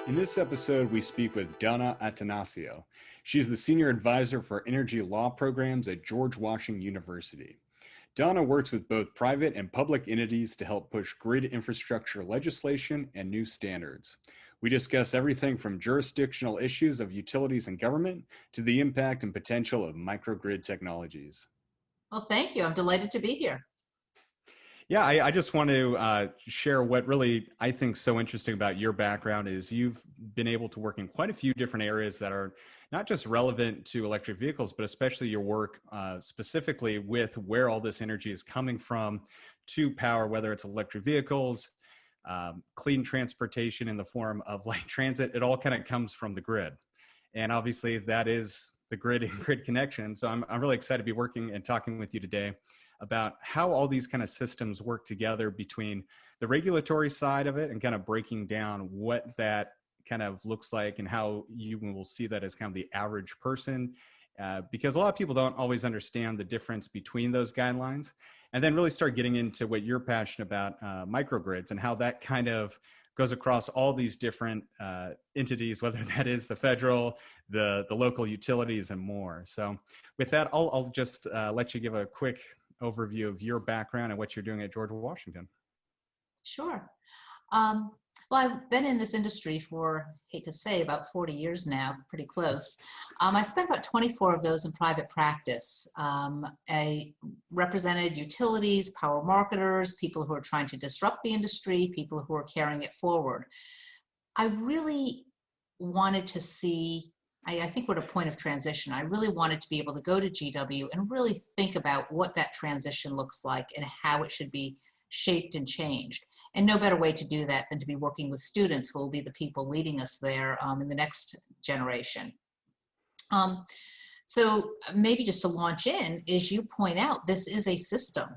In this episode, we speak with Donna Attanasio. She's the Senior Advisor for Energy Law Programs at George Washington University. Donna works with both private and public entities to help push grid infrastructure legislation and new standards. We discuss everything from jurisdictional issues of utilities and government to the impact and potential of microgrid technologies. Well, thank you. I'm delighted to be here. Yeah, I just want to share what really I think so interesting about your background is you've been able to work in quite a few different areas that are not just relevant to electric vehicles, but especially your work specifically with where all this energy is coming from to power, whether it's electric vehicles, clean transportation in the form of light transit. It all kind of comes from the grid. And obviously that is the grid and grid connection. So I'm really excited to be working and talking with you today about how all these kind of systems work together between the regulatory side of it and kind of breaking down what that kind of looks like and how you will see that as kind of the average person. Because a lot of people don't always understand the difference between those guidelines, and then really start getting into what you're passionate about, microgrids, and how that kind of goes across all these different entities, whether that is the federal, the local utilities, and more. So with that, I'll just let you give a quick overview of your background and what you're doing at George Washington. Sure. Well, I've been in this industry for, hate to say, about 40 years now, pretty close. I spent about 24 of those in private practice. I represented utilities, power marketers, people who are trying to disrupt the industry, people who are carrying it forward. I really wanted to see, I think we're at a point of transition. I really wanted to be able to go to GW and really think about what that transition looks like and how it should be shaped and changed. And no better way to do that than to be working with students who will be the people leading us there in the next generation. So maybe just to launch in, as you point out, this is a system.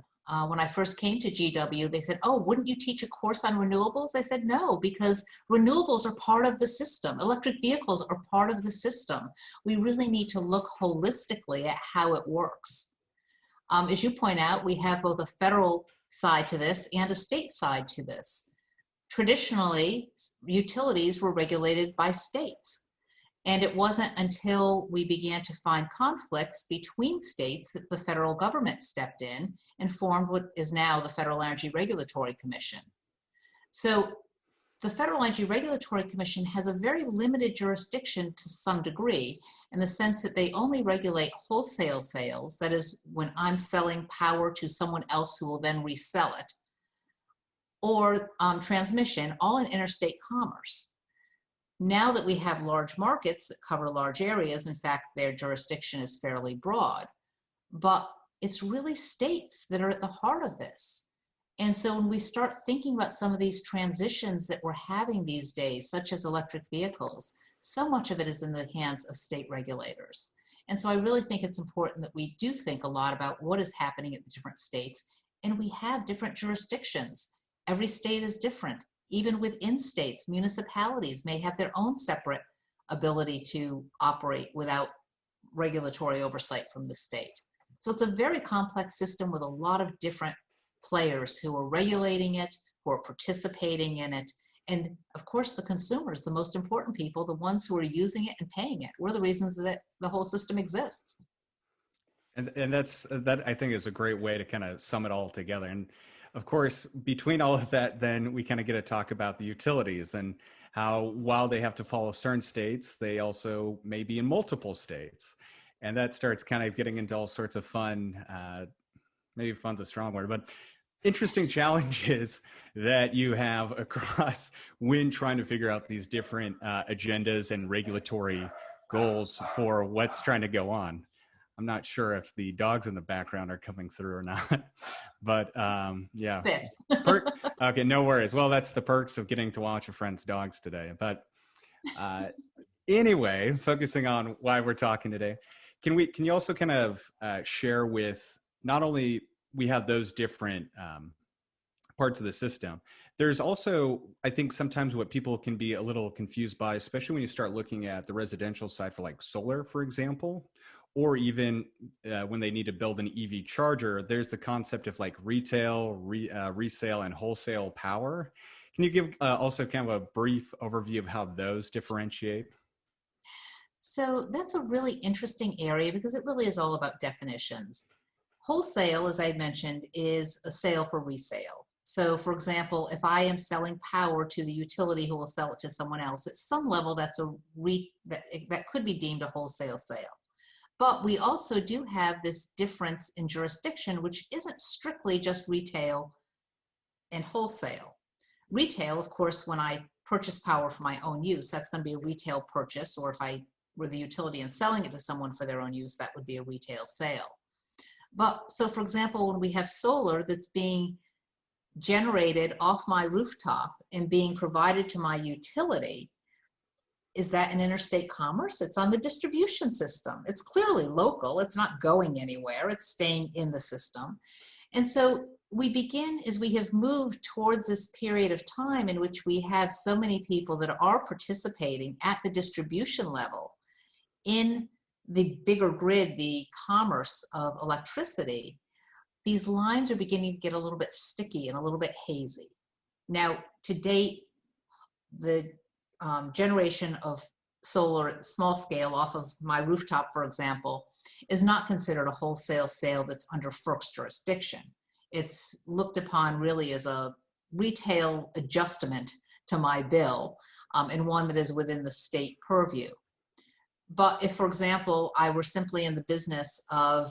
When I first came to GW, they said, oh, wouldn't you teach a course on renewables? I said, no, because renewables are part of the system. Electric vehicles are part of the system. We really need to look holistically at how it works. As you point out, we have both a federal side to this and a state side to this. Traditionally, utilities were regulated by states. And it wasn't until we began to find conflicts between states that the federal government stepped in and formed what is now the Federal Energy Regulatory Commission. So the Federal Energy Regulatory Commission has a very limited jurisdiction to some degree in the sense that they only regulate wholesale sales, that is when I'm selling power to someone else who will then resell it, or transmission, all in interstate commerce. Now that we have large markets that cover large areas, in fact, their jurisdiction is fairly broad, but it's really states that are at the heart of this. And so when we start thinking about some of these transitions that we're having these days, such as electric vehicles, so much of it is in the hands of state regulators. And so I really think it's important that we do think a lot about what is happening at the different states, and we have different jurisdictions. Every state is different. Even within states, municipalities may have their own separate ability to operate without regulatory oversight from the state. So it's a very complex system with a lot of different players who are regulating it, who are participating in it, and of course the consumers, the most important people, the ones who are using it and paying it. We're the reasons that the whole system exists. And that I think is a great way to kind of sum it all together. And of course, between all of that, then we kind of get to talk about the utilities and how while they have to follow certain states, they also may be in multiple states. And that starts kind of getting into all sorts of fun, maybe fun's a strong word, but interesting challenges that you have across when trying to figure out these different agendas and regulatory goals for what's trying to go on. I'm not sure if the dogs in the background are coming through or not, but yeah. Okay, no worries. Well, that's the perks of getting to watch your friend's dogs today. But anyway, focusing on why we're talking today, can you also kind of share with not only we have those different parts of the system, there's also, I think sometimes what people can be a little confused by, especially when you start looking at the residential side for like solar, for example, or even when they need to build an EV charger, there's the concept of like retail, resale, and wholesale power. Can you give also kind of a brief overview of how those differentiate? So that's a really interesting area because it really is all about definitions. Wholesale, as I mentioned, is a sale for resale. So, for example, if I am selling power to the utility who will sell it to someone else, at some level, that could be deemed a wholesale sale. But we also do have this difference in jurisdiction, which isn't strictly just retail and wholesale. Retail, of course, when I purchase power for my own use, that's going to be a retail purchase, or if I were the utility and selling it to someone for their own use, that would be a retail sale. But so, for example, when we have solar that's being generated off my rooftop and being provided to my utility, is that an interstate commerce? It's on the distribution system. It's clearly local. It's not going anywhere. It's staying in the system. And so we begin as we have moved towards this period of time in which we have so many people that are participating at the distribution level in the bigger grid, the commerce of electricity. These lines are beginning to get a little bit sticky and a little bit hazy. Now, to date, the generation of solar at small scale off of my rooftop, for example, is not considered a wholesale sale that's under FERC's jurisdiction. It's looked upon really as a retail adjustment to my bill, and one that is within the state purview. But if, for example, I were simply in the business of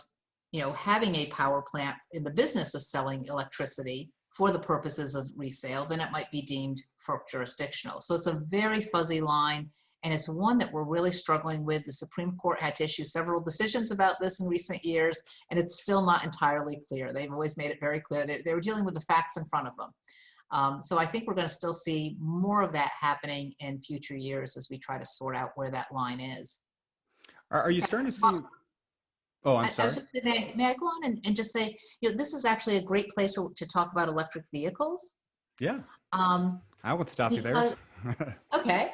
having a power plant in the business of selling electricity for the purposes of resale, then it might be deemed FERC jurisdictional. So it's a very fuzzy line, and it's one that we're really struggling with. The Supreme Court had to issue several decisions about this in recent years, and it's still not entirely clear. They've always made it very clear. They were dealing with the facts in front of them. So I think we're going to still see more of that happening in future years as we try to sort out where that line is. Are you starting to see? Oh, I'm I sorry. was just, may I go on and just say, this is actually a great place to talk about electric vehicles. Yeah. I won't stop you Because, there. okay.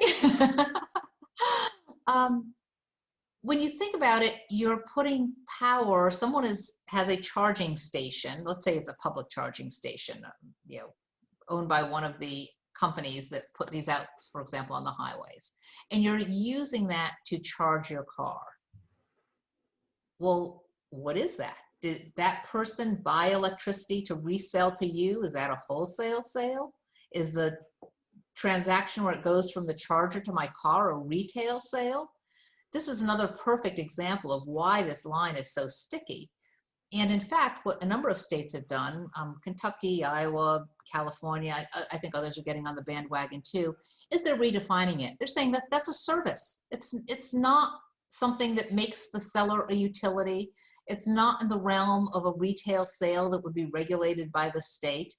When you think about it, you're putting power, someone has a charging station, let's say it's a public charging station, owned by one of the companies that put these out, for example, on the highways, and you're using that to charge your car. Well, what is that? Did that person buy electricity to resell to you? Is that a wholesale sale? Is the transaction where it goes from the charger to my car a retail sale? This is another perfect example of why this line is so sticky. And in fact, what a number of states have done, Kentucky, Iowa, California, I think others are getting on the bandwagon too, is they're redefining it. They're saying that that's a service. It's not something that makes the seller a utility. It's not in the realm of a retail sale that would be regulated by the state.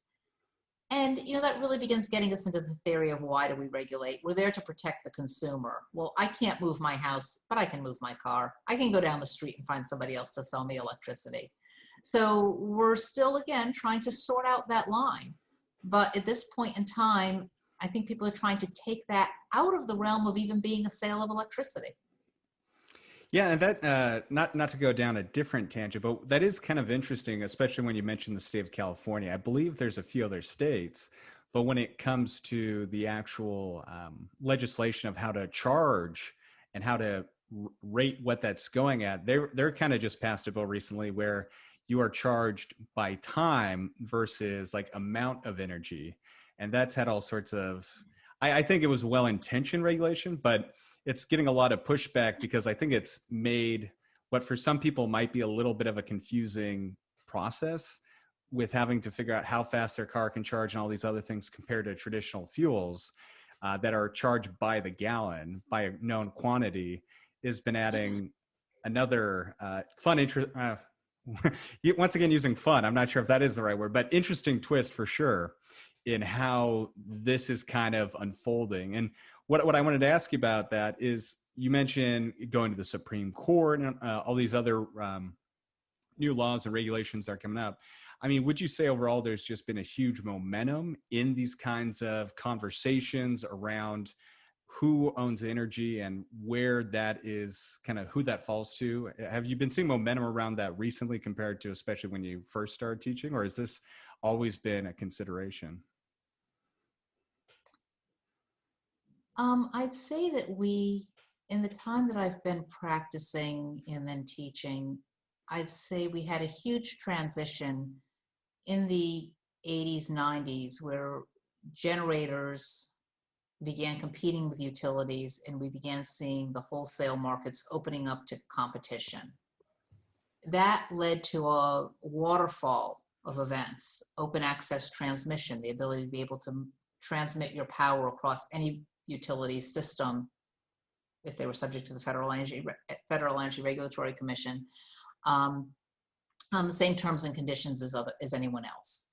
And that really begins getting us into the theory of why do we regulate? We're there to protect the consumer. Well, I can't move my house, but I can move my car. I can go down the street and find somebody else to sell me electricity. So we're still, again, trying to sort out that line. But at this point in time, I think people are trying to take that out of the realm of even being a sale of electricity. Yeah, and that not to go down a different tangent, but that is kind of interesting, especially when you mention the state of California. I believe there's a few other states, but when it comes to the actual legislation of how to charge and how to rate what that's going at, they're kind of just passed a bill recently where you are charged by time versus like amount of energy, and that's had all sorts of. I think it was well-intentioned regulation, but it's getting a lot of pushback because I think it's made what for some people might be a little bit of a confusing process with having to figure out how fast their car can charge and all these other things compared to traditional fuels that are charged by the gallon by a known quantity has been adding another fun interest. Once again, using fun, I'm not sure if that is the right word, but interesting twist for sure in how this is kind of unfolding. And what I wanted to ask you about that is you mentioned going to the Supreme Court and all these other new laws and regulations that are coming up. I mean, would you say overall there's just been a huge momentum in these kinds of conversations around who owns energy and where that is kind of who that falls to? Have you been seeing momentum around that recently compared to especially when you first started teaching, or has this always been a consideration? I'd say that in the time that I've been practicing and then teaching, I'd say we had a huge transition in the 80s, 90s, where generators began competing with utilities, and we began seeing the wholesale markets opening up to competition. That led to a waterfall of events: open access transmission, the ability to be able to transmit your power across any utility system if they were subject to the Federal Energy Regulatory Commission, on the same terms and conditions as anyone else.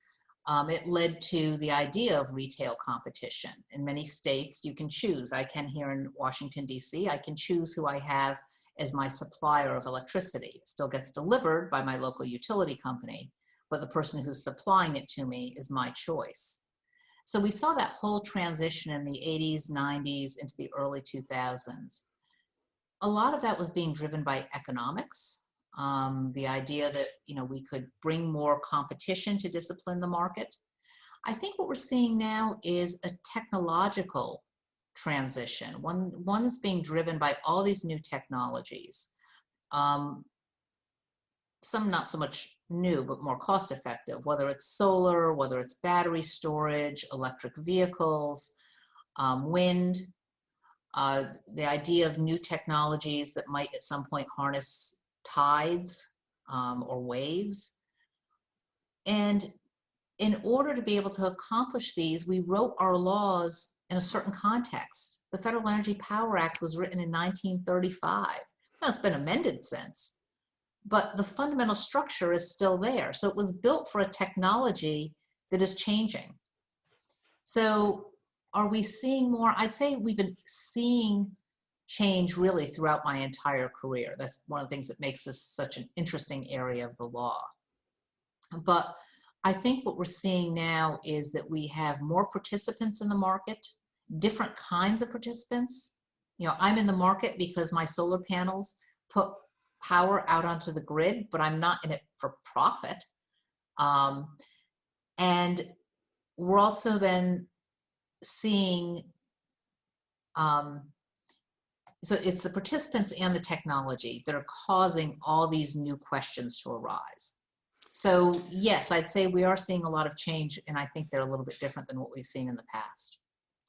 It led to the idea of retail competition. In many states, you can choose. I can here in Washington, D.C., I can choose who I have as my supplier of electricity. It still gets delivered by my local utility company, but the person who's supplying it to me is my choice. So we saw that whole transition in the 80s, 90s, into the early 2000s. A lot of that was being driven by economics. The idea that we could bring more competition to discipline the market. I think what we're seeing now is a technological transition, one that's being driven by all these new technologies. Some not so much new, but more cost effective, whether it's solar, whether it's battery storage, electric vehicles, wind, the idea of new technologies that might at some point harness tides or waves. And in order to be able to accomplish these, we wrote our laws in a certain context. The Federal Energy Power Act was written in 1935. Now, it's been amended since, but the fundamental structure is still there. So it was built for a technology that is changing. So are we seeing more? I'd say we've been seeing change really throughout my entire career. That's one of the things that makes this such an interesting area of the law. But I think what we're seeing now is that we have more participants in the market, different kinds of participants. I'm in the market because my solar panels put power out onto the grid, but I'm not in it for profit. And we're also then seeing, so it's the participants and the technology that are causing all these new questions to arise. So yes, I'd say we are seeing a lot of change, and I think they're a little bit different than what we've seen in the past.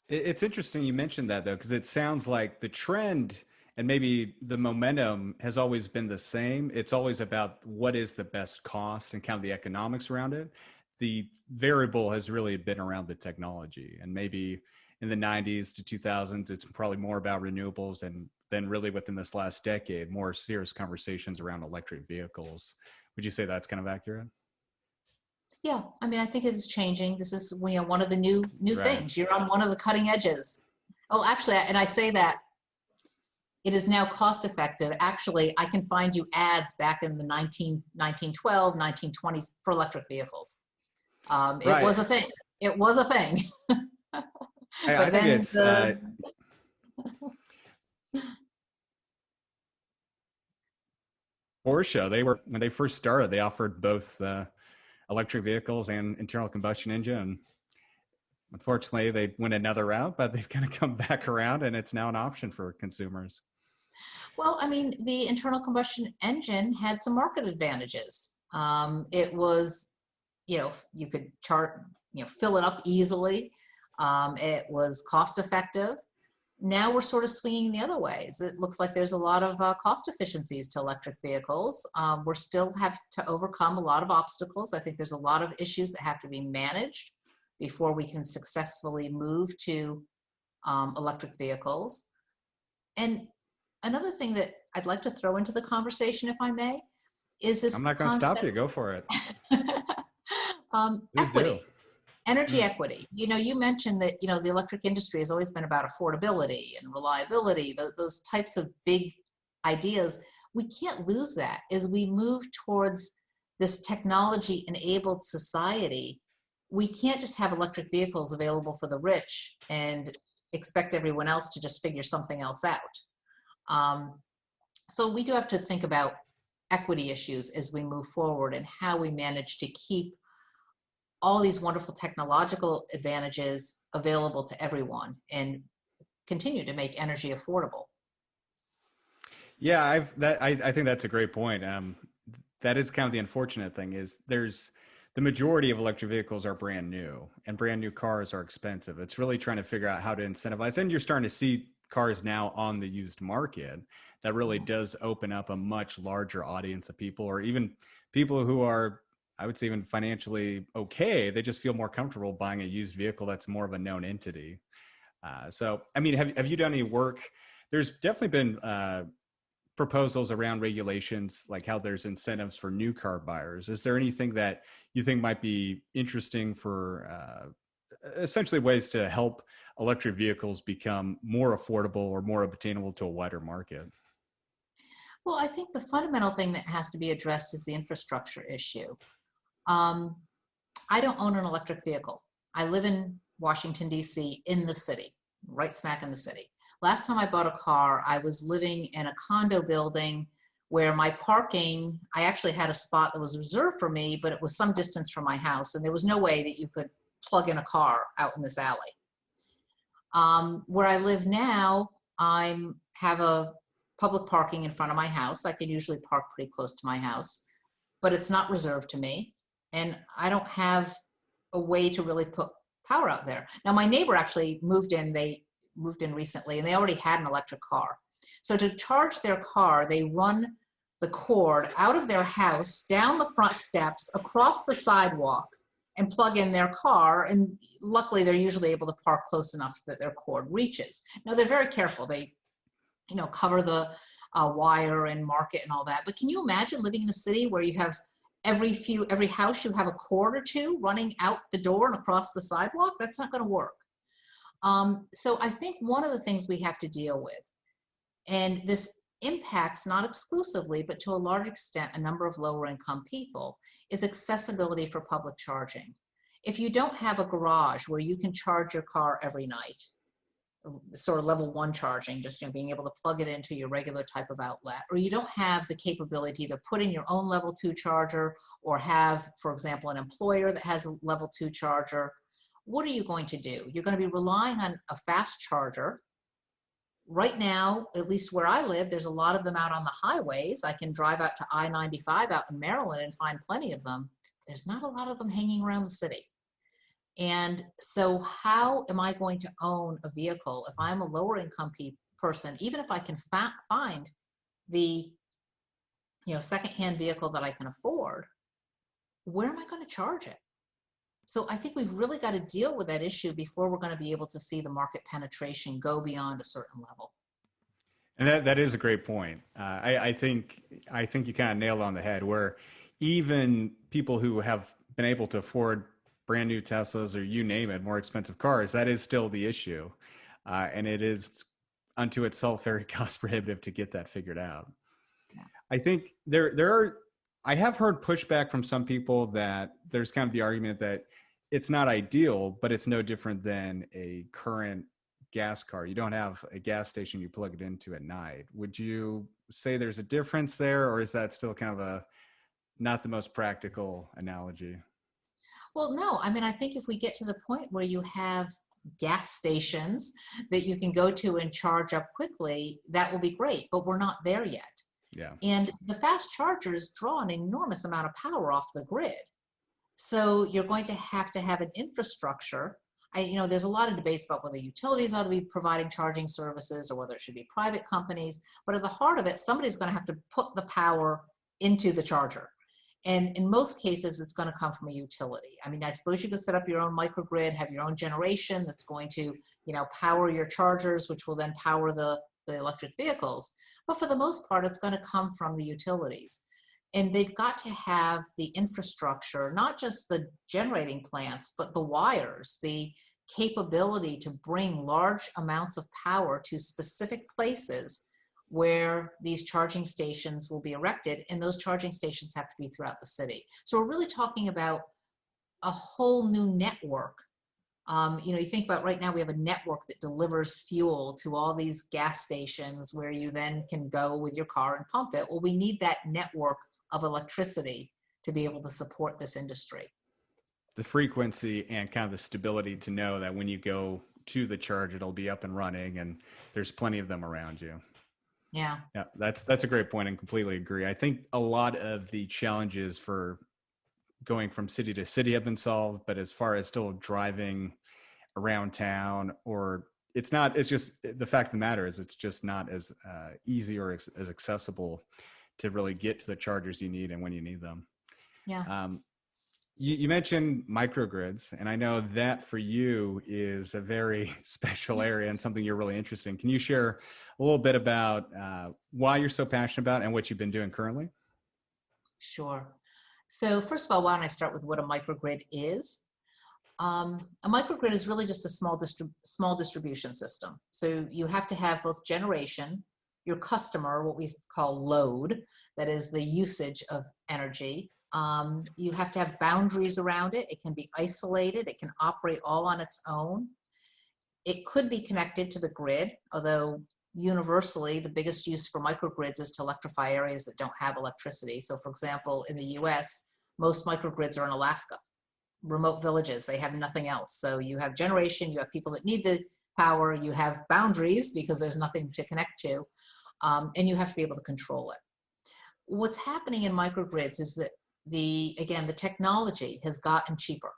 It's interesting you mentioned that, though, because it sounds like the trend and maybe the momentum has always been the same. It's always about what is the best cost and kind of the economics around it. The variable has really been around the technology, and maybe in the 90s to 2000s, it's probably more about renewables, and then really within this last decade, more serious conversations around electric vehicles. Would you say that's kind of accurate? Yeah, I mean, I think it's changing. This is one of the new Right. things. You're on one of the cutting edges. Oh, actually, and I say that it is now cost effective. Actually, I can find you ads back in the 1912, 1920s for electric vehicles. Right. It was a thing. It was a thing. I think it's Porsche. When they first started, they offered both electric vehicles and internal combustion engine. Unfortunately, they went another route, but they've kind of come back around, and it's now an option for consumers. Well, I mean, the internal combustion engine had some market advantages. It was, you could fill it up easily. It was cost effective. Now we're sort of swinging the other ways. It looks like there's a lot of cost efficiencies to electric vehicles. We're still have to overcome a lot of obstacles. I think there's a lot of issues that have to be managed before we can successfully move to electric vehicles. And another thing that I'd like to throw into the conversation, if I may, is this. I'm not going to stop you. Go for it. Equity. Energy equity. You mentioned that, the electric industry has always been about affordability and reliability, those types of big ideas. We can't lose that as we move towards this technology-enabled society. We can't just have electric vehicles available for the rich and expect everyone else to just figure something else out. So we do have to think about equity issues as we move forward and how we manage to keep all these wonderful technological advantages available to everyone, and continue to make energy affordable. Yeah, I think that's a great point. That is kind of the unfortunate thing is there's the majority of electric vehicles are brand new, and brand new cars are expensive. It's really trying to figure out how to incentivize, and you're starting to see cars now on the used market that really does open up a much larger audience of people, or even people who are, I would say, even financially okay. They just feel more comfortable buying a used vehicle that's more of a known entity. So, I mean, have you done any work? There's definitely been proposals around regulations, like how there's incentives for new car buyers. Is there anything that you think might be interesting for essentially ways to help electric vehicles become more affordable or more obtainable to a wider market? Well, I think the fundamental thing that has to be addressed is the infrastructure issue. Um, I don't own an electric vehicle. I live in Washington, D.C., in the city, right smack in the city. Last time I bought a car, I was living in a condo building where my parking, I actually had a spot that was reserved for me, but it was some distance from my house, and there was no way that you could plug in a car out in this alley. Where I live now, I have a public parking in front of my house. I can usually park pretty close to my house, but it's not reserved to me, and I don't have a way to really put power out there. Now, my neighbor actually moved in. They moved in recently, and they already had an electric car. So to charge their car, they run the cord out of their house, down the front steps, across the sidewalk, and plug in their car. And luckily, they're usually able to park close enough that their cord reaches. Now, they're very careful. They, cover the wire and mark it and all that. But can you imagine living in a city where you have every house you have a cord or two running out the door and across the sidewalk? That's not going to work. So I think one of the things we have to deal with, and this impacts not exclusively, but to a large extent, a number of lower income people, is accessibility for public charging. If you don't have a garage where you can charge your car every night, sort of level 1 charging, just being able to plug it into your regular type of outlet, or you don't have the capability to put in your own level 2 charger, or have, for example, an employer that has a level 2 charger, what are you going to do? You're going to be relying on a fast charger. Right now, at least where I live, there's a lot of them out on the highways. I can drive out to I-95 out in Maryland and find plenty of them. There's not a lot of them hanging around the city. And so how am I going to own a vehicle if I'm a lower income person, even if I can find the secondhand vehicle that I can afford? Where am I going to charge it? So I think we've really got to deal with that issue before we're going to be able to see the market penetration go beyond a certain level. And that is a great point. I think you kind of nailed it on the head, where even people who have been able to afford brand new Teslas, or you name it, more expensive cars, that is still the issue. And it is unto itself very cost prohibitive to get that figured out. Yeah. I think I have heard pushback from some people that there's kind of the argument that it's not ideal, but it's no different than a current gas car. You don't have a gas station you plug it into at night. Would you say there's a difference there, or is that still kind of not the most practical analogy? Well, no. I mean, I think if we get to the point where you have gas stations that you can go to and charge up quickly, that will be great, but we're not there yet. Yeah. And the fast chargers draw an enormous amount of power off the grid. So you're going to have an infrastructure. There's a lot of debates about whether utilities ought to be providing charging services or whether it should be private companies. But at the heart of it, somebody's going to have to put the power into the charger. And in most cases, it's going to come from a utility. I mean, I suppose you could set up your own microgrid, have your own generation that's going to, power your chargers, which will then power the electric vehicles. But for the most part, it's going to come from the utilities. And they've got to have the infrastructure, not just the generating plants, but the wires, the capability to bring large amounts of power to specific places where these charging stations will be erected. And those charging stations have to be throughout the city. So we're really talking about a whole new network. You think about right now, we have a network that delivers fuel to all these gas stations where you then can go with your car and pump it. Well, we need that network of electricity to be able to support this industry. The frequency and kind of the stability to know that when you go to the charge, it'll be up and running, and there's plenty of them around you. Yeah. Yeah, that's a great point and completely agree. I think a lot of the challenges for going from city to city have been solved, but as far as still driving around town, or it's just the fact of the matter is it's just not as easy or as accessible to really get to the chargers you need and when you need them. Yeah. You mentioned microgrids, and I know that for you is a very special area and something you're really interested in. Can you share a little bit about why you're so passionate about and what you've been doing currently? Sure. So first of all, why don't I start with what a microgrid is? A microgrid is really just a small distribution system. So you have to have both generation, your customer, what we call load, that is the usage of energy. You have to have boundaries around it. It can be isolated. It can operate all on its own. It could be connected to the grid, although universally the biggest use for microgrids is to electrify areas that don't have electricity. So for example, in the US, most microgrids are in Alaska, remote villages. They have nothing else. So you have generation, you have people that need the power, you have boundaries because there's nothing to connect to, and you have to be able to control it. What's happening in microgrids is that the technology has gotten cheaper.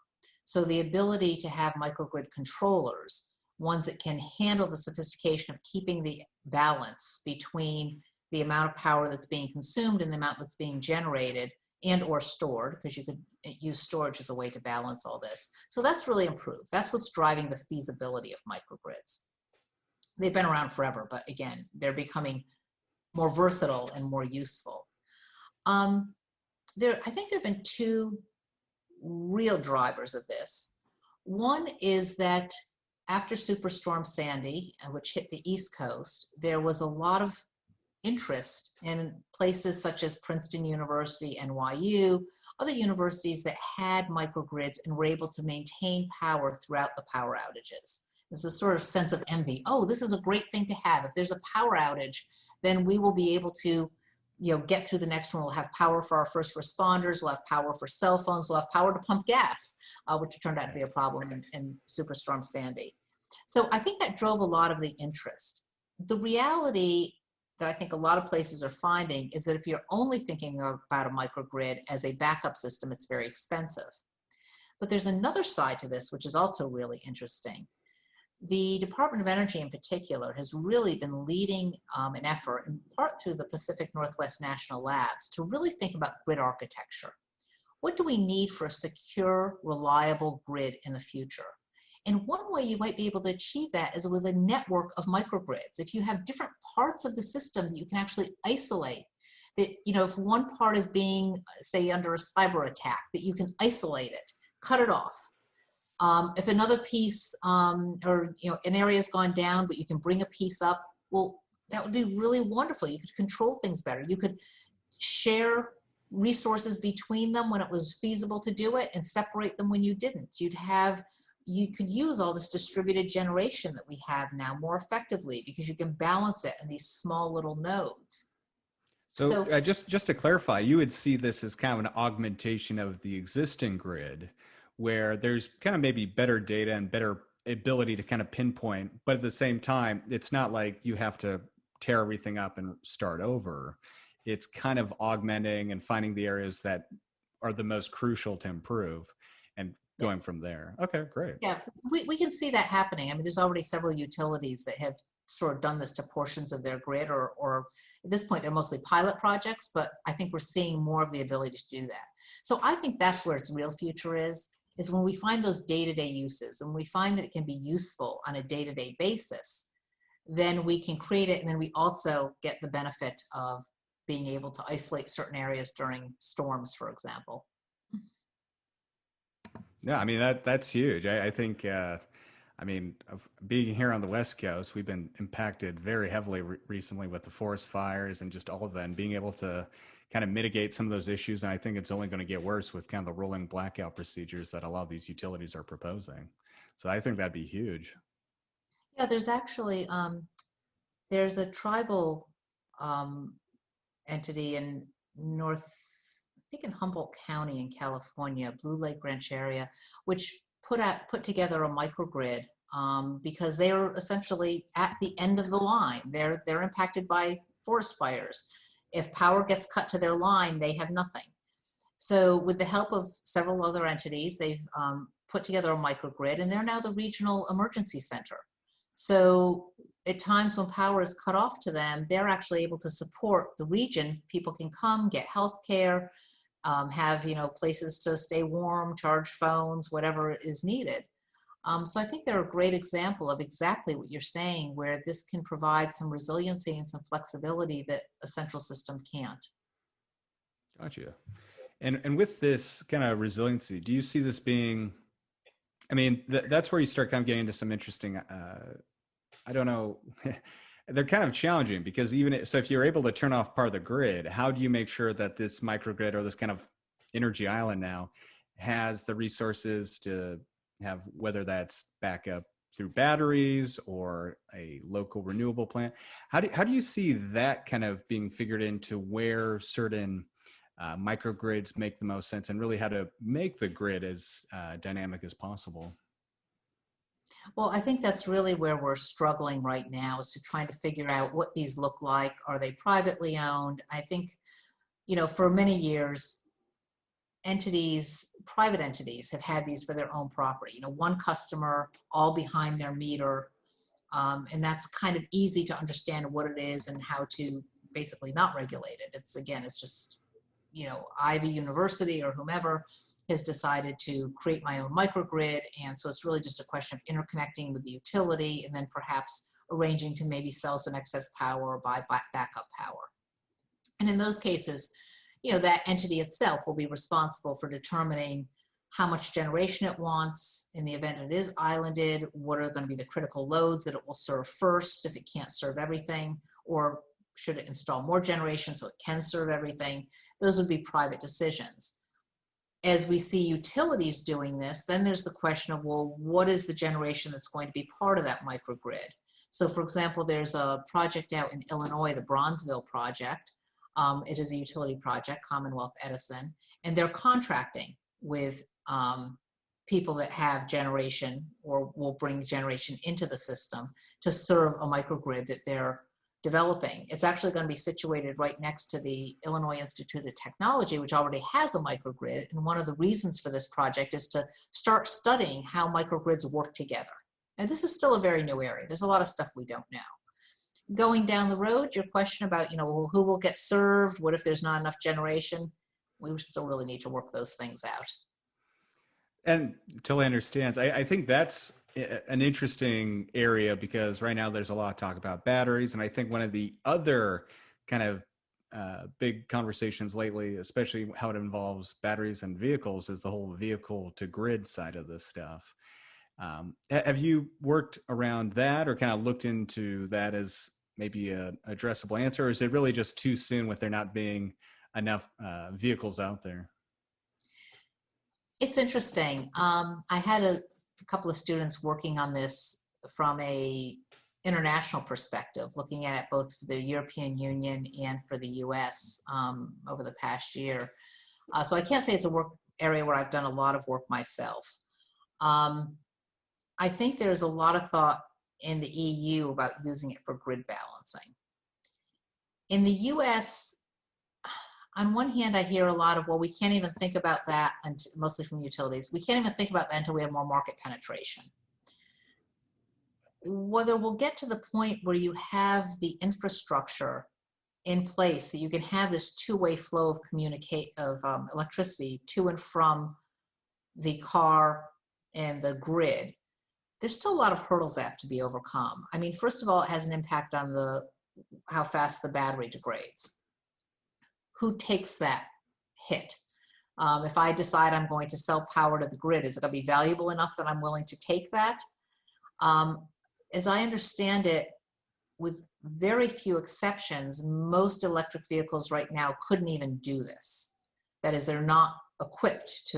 So the ability to have microgrid controllers, ones that can handle the sophistication of keeping the balance between the amount of power that's being consumed and the amount that's being generated and or stored, because you could use storage as a way to balance all this. So that's really improved. That's what's driving the feasibility of microgrids. They've been around forever, but again, they're becoming more versatile and more useful. I think there have been two real drivers of this. One is that after Superstorm Sandy, which hit the East Coast, there was a lot of interest in places such as Princeton University, NYU, other universities that had microgrids and were able to maintain power throughout the power outages. There's a sort of sense of envy. Oh, this is a great thing to have. If there's a power outage, then we will be able to get through the next one. We'll have power for our first responders. We'll have power for cell phones. We'll have power to pump gas, which turned out to be a problem in Superstorm Sandy. So I think that drove a lot of the interest. The reality that I think a lot of places are finding is that if you're only thinking about a microgrid as a backup system, it's very expensive. But there's another side to this, which is also really interesting. The Department of Energy in particular has really been leading an effort, in part through the Pacific Northwest National Labs, to really think about grid architecture. What do we need for a secure, reliable grid in the future? And one way you might be able to achieve that is with a network of microgrids. If you have different parts of the system that you can actually isolate, that, if one part is being, say, under a cyber attack, that you can isolate it, cut it off. If another piece or an area has gone down, but you can bring a piece up, well, that would be really wonderful. You could control things better. You could share resources between them when it was feasible to do it and separate them when you didn't. You could use all this distributed generation that we have now more effectively because you can balance it in these small little nodes. So just to clarify, you would see this as kind of an augmentation of the existing grid, where there's kind of maybe better data and better ability to kind of pinpoint, but at the same time, it's not like you have to tear everything up and start over. It's kind of augmenting and finding the areas that are the most crucial to improve and going from there. Okay, great. Yeah, we can see that happening. I mean, there's already several utilities that have sort of done this to portions of their grid, or at this point, they're mostly pilot projects, but I think we're seeing more of the ability to do that. So I think that's where its real future is when we find those day-to-day uses and we find that it can be useful on a day-to-day basis, then we can create it, and then we also get the benefit of being able to isolate certain areas during storms, for example. Yeah, I mean, that's huge. I think, being here on the West Coast, we've been impacted very heavily recently with the forest fires and just all of that, and being able to kind of mitigate some of those issues. And I think it's only going to get worse with kind of the rolling blackout procedures that a lot of these utilities are proposing. So I think that'd be huge. Yeah, there's actually, there's a tribal entity in I think in Humboldt County in California, Blue Lake Ranch area, which put together a microgrid because they're essentially at the end of the line. They're impacted by forest fires. If power gets cut to their line, they have nothing. So with the help of several other entities, they've put together a microgrid, and they're now the regional emergency center. So at times when power is cut off to them, they're actually able to support the region. People can come, get health care, have places to stay warm, charge phones, whatever is needed. So I think they're a great example of exactly what you're saying, where this can provide some resiliency and some flexibility that a central system can't. Gotcha. And with this kind of resiliency, do you see this being, I mean, that's where you start kind of getting into some interesting, I don't know, they're kind of challenging, because so if you're able to turn off part of the grid, how do you make sure that this microgrid or this kind of energy island now has the resources to have, whether that's backup through batteries or a local renewable plant? How do you see that kind of being figured into where certain microgrids make the most sense, and really how to make the grid as dynamic as possible? Well, I think that's really where we're struggling right now, is to try to figure out what these look like. Are they privately owned? I think, for many years, private entities have had these for their own property. One customer, all behind their meter, and that's kind of easy to understand what it is and how to basically not regulate it. It's just, I, the university or whomever, has decided to create my own microgrid, and so it's really just a question of interconnecting with the utility and then perhaps arranging to maybe sell some excess power or buy backup power. And in those cases, that entity itself will be responsible for determining how much generation it wants. In the event it is islanded, what are going to be the critical loads that it will serve first if it can't serve everything, or should it install more generation so it can serve everything? Those would be private decisions. As we see utilities doing this, then there's the question of, well, what is the generation that's going to be part of that microgrid? So for example, there's a project out in Illinois, the Bronzeville project. It is a utility project, Commonwealth Edison, and they're contracting with people that have generation or will bring generation into the system to serve a microgrid that they're developing. It's actually going to be situated right next to the Illinois Institute of Technology, which already has a microgrid. And one of the reasons for this project is to start studying how microgrids work together. And this is still a very new area. There's a lot of stuff we don't know. Going down the road, your question about, who will get served, what if there's not enough generation? We still really need to work those things out. And totally understands. I think that's an interesting area, because right now there's a lot of talk about batteries. And I think one of the other kind of big conversations lately, especially how it involves batteries and vehicles, is the whole vehicle to grid side of this stuff. Have you worked around that, or kind of looked into that as maybe an addressable answer? Or is it really just too soon with there not being enough vehicles out there? It's interesting. I had a couple of students working on this from a international perspective, looking at it both for the European Union and for the US over the past year. So I can't say it's a work area where I've done a lot of work myself. I think there's a lot of thought in the EU about using it for grid balancing. In the US, on one hand, I hear a lot of, well, we can't even think about that, until, mostly from utilities, we can't even think about that until we have more market penetration. Whether we'll get to the point where you have the infrastructure in place that you can have this two-way flow of electricity to and from the car and the grid, there's still a lot of hurdles that have to be overcome. I mean, first of all, it has an impact on how fast the battery degrades. Who takes that hit? If I decide I'm going to sell power to the grid, is it going to be valuable enough that I'm willing to take that? As I understand it, with very few exceptions, most electric vehicles right now couldn't even do this. That is, they're not equipped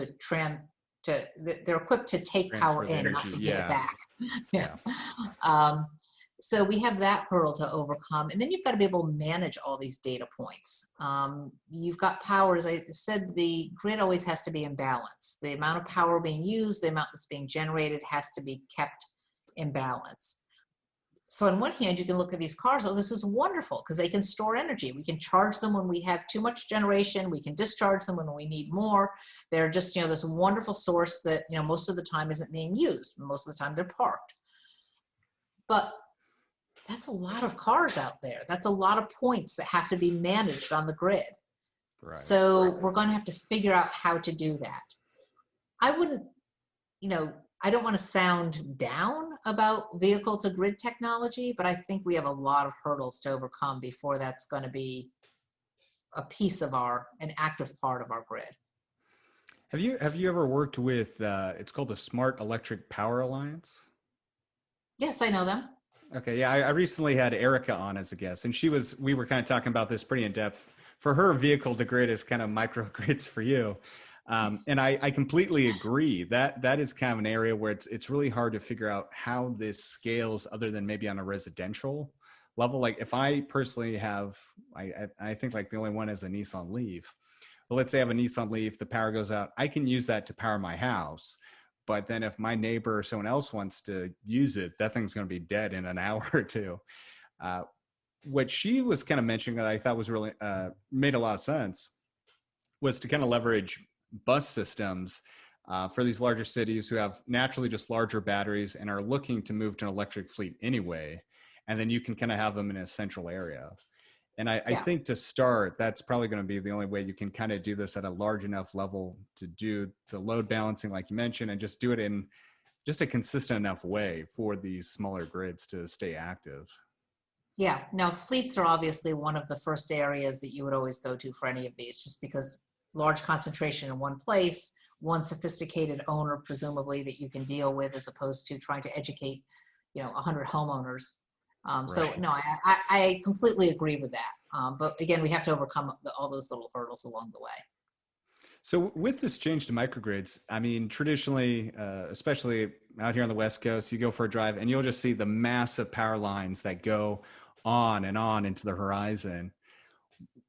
they're equipped to take power in, energy, not to give it back. Yeah. So we have that hurdle to overcome. And then you've got to be able to manage all these data points. You've got power, as I said, the grid always has to be in balance. The amount of power being used, the amount that's being generated has to be kept imbalance. So on one hand, you can look at these cars, oh, this is wonderful because they can store energy. We can charge them when we have too much generation. We can discharge them when we need more. They're just, this wonderful source that, most of the time isn't being used. Most of the time they're parked. But that's a lot of cars out there. That's a lot of points that have to be managed on the grid. Right. So we're going to have to figure out how to do that. I wouldn't, I don't want to sound down about vehicle to grid technology, but I think we have a lot of hurdles to overcome before that's going to be a piece of an active part of our grid. Have you ever worked with, it's called the Smart Electric Power Alliance? Yes, I know them. Okay. Yeah. I recently had Erica on as a guest, and we were kind of talking about this pretty in depth. For her, vehicle to grid is kind of microgrids for you. And I completely agree that is kind of an area where it's really hard to figure out how this scales other than maybe on a residential level. Like if I personally have, I think like the only one is a Nissan Leaf. But let's say I have a Nissan Leaf, the power goes out. I can use that to power my house. But then if my neighbor or someone else wants to use it, that thing's going to be dead in an hour or two. What she was kind of mentioning that I thought was really made a lot of sense was to kind of leverage bus systems for these larger cities who have naturally just larger batteries and are looking to move to an electric fleet anyway. And then you can kind of have them in a central area. And I think to start, that's probably going to be the only way you can kind of do this at a large enough level to do the load balancing, like you mentioned, and just do it in just a consistent enough way for these smaller grids to stay active. Yeah, now fleets are obviously one of the first areas that you would always go to for any of these, just because large concentration in one place, one sophisticated owner, presumably, that you can deal with, as opposed to trying to educate, 100 homeowners. So Right. no, I completely agree with that. But again, we have to overcome all those little hurdles along the way. So with this change to microgrids, I mean, traditionally, especially out here on the West Coast, you go for a drive and you'll just see the massive power lines that go on and on into the horizon.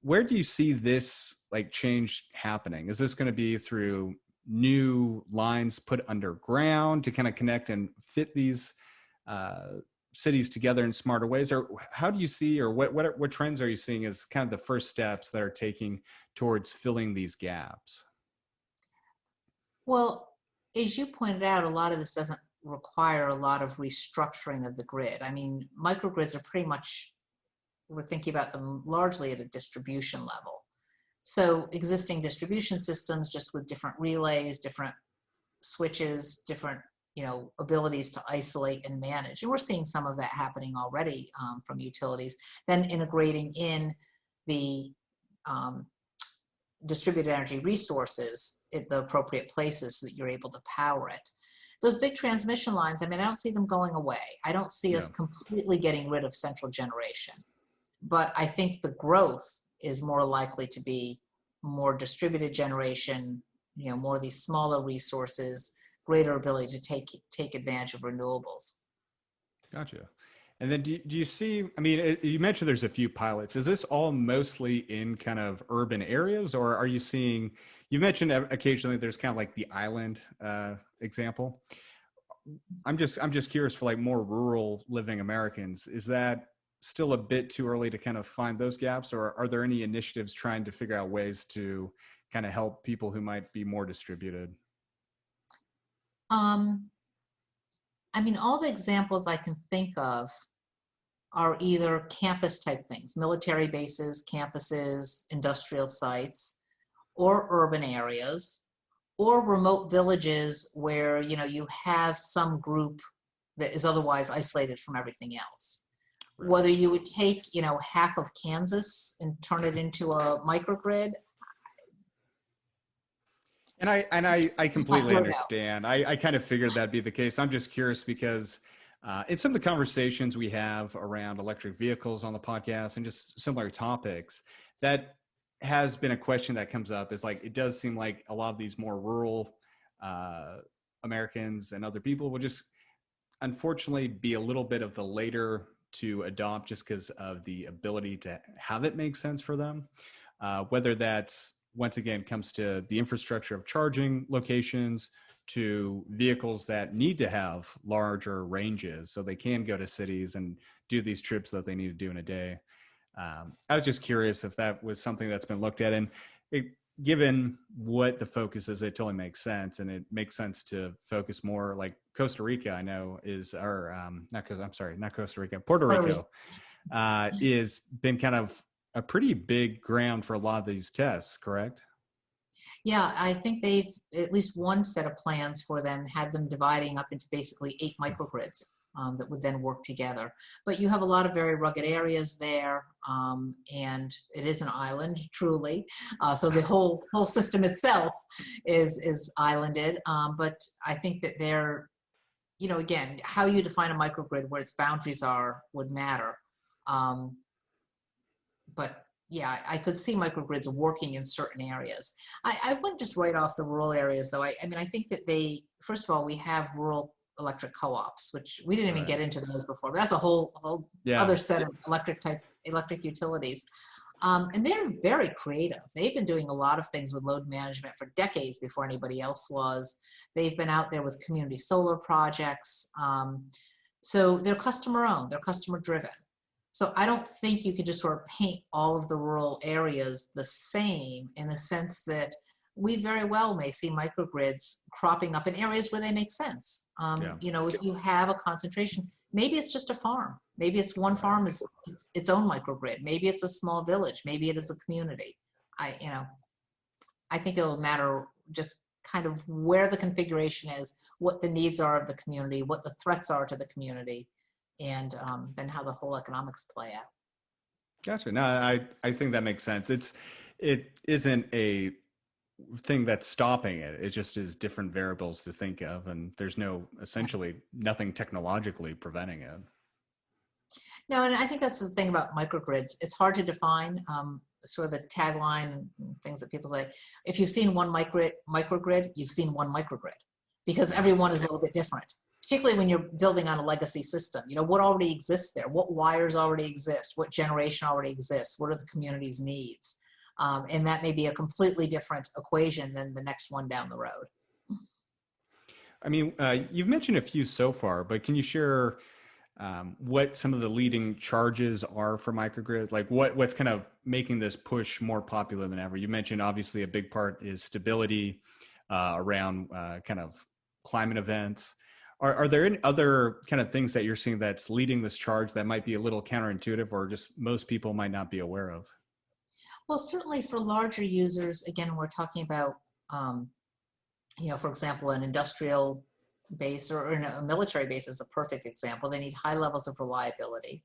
Where do you see this like change happening? Is this going to be through new lines put underground to kind of connect and fit these cities together in smarter ways? Or how do you see, or what trends are you seeing as kind of the first steps that are taking towards filling these gaps? Well, as you pointed out, a lot of this doesn't require a lot of restructuring of the grid. I mean, microgrids are pretty much, we're thinking about them largely at a distribution level. So existing distribution systems just with different relays, different switches, different abilities to isolate and manage. And we're seeing some of that happening already from utilities, then integrating in the distributed energy resources at the appropriate places so that you're able to power it. Those big transmission lines, I mean, I don't see them going away. I don't see us completely getting rid of central generation. But I think the growth is more likely to be more distributed generation, more of these smaller resources, greater ability to take advantage of renewables. Gotcha. And then do you see, I mean, you mentioned there's a few pilots. Is this all mostly in kind of urban areas, or are you seeing, you mentioned occasionally there's kind of like the island example. I'm just curious for like more rural living Americans, is that still a bit too early to kind of find those gaps, or are there any initiatives trying to figure out ways to kind of help people who might be more distributed? I mean, all the examples I can think of are either campus type things, military bases, campuses, industrial sites, or urban areas, or remote villages where, you have some group that is otherwise isolated from everything else. Right. Whether you would take, half of Kansas and turn it into a microgrid. And I completely understand. I kind of figured that'd be the case. I'm just curious because in some of the conversations we have around electric vehicles on the podcast and just similar topics, that has been a question that comes up, is like, it does seem like a lot of these more rural Americans and other people will just unfortunately be a little bit of the later to adopt just because of the ability to have it make sense for them. Whether that's, once again, comes to the infrastructure of charging locations, to vehicles that need to have larger ranges so they can go to cities and do these trips that they need to do in a day. I was just curious if that was something that's been looked at, and given what the focus is, it totally makes sense. And it makes sense to focus more, like Costa Rica, I know is, or not Costa Rica, Puerto Rico is been kind of a pretty big ground for a lot of these tests, correct? Yeah, I think they've at least one set of plans for them, had them dividing up into basically 8 microgrids that would then work together. But you have a lot of very rugged areas there, and it is an island, truly. So the whole system itself is islanded. But I think that they're, again, how you define a microgrid, where its boundaries are, would matter. But yeah, I could see microgrids working in certain areas. I wouldn't just write off the rural areas, though. I mean, I think that first of all, we have rural electric co-ops, which we didn't even get into those before. But that's a whole other set of electric utilities. And they're very creative. They've been doing a lot of things with load management for decades before anybody else was. They've been out there with community solar projects. So they're customer owned, they're customer driven. So I don't think you could just sort of paint all of the rural areas the same, in the sense that we very well may see microgrids cropping up in areas where they make sense. If you have a concentration, maybe it's just a farm. Maybe it's one farm is its own microgrid. Maybe it's a small village. Maybe it is a community. I think it'll matter just kind of where the configuration is, what the needs are of the community, what the threats are to the community, and then how the whole economics play out. Gotcha. No, I think that makes sense. It isn't a thing that's stopping it. It just is different variables to think of, and there's essentially nothing technologically preventing it. No, and I think that's the thing about microgrids. It's hard to define. Sort of the tagline, things that people say, if you've seen one microgrid, you've seen one microgrid, because every one is a little bit different. Particularly when you're building on a legacy system, what already exists there, what wires already exist, what generation already exists, what are the community's needs? And that may be a completely different equation than the next one down the road. I mean, you've mentioned a few so far, but can you share what some of the leading charges are for microgrids? Like what's kind of making this push more popular than ever? You mentioned obviously a big part is stability around kind of climate events. Are there any other kind of things that you're seeing that's leading this charge that might be a little counterintuitive, or just most people might not be aware of? Well, certainly for larger users, again, we're talking about, for example, an industrial base or a military base is a perfect example. They need high levels of reliability.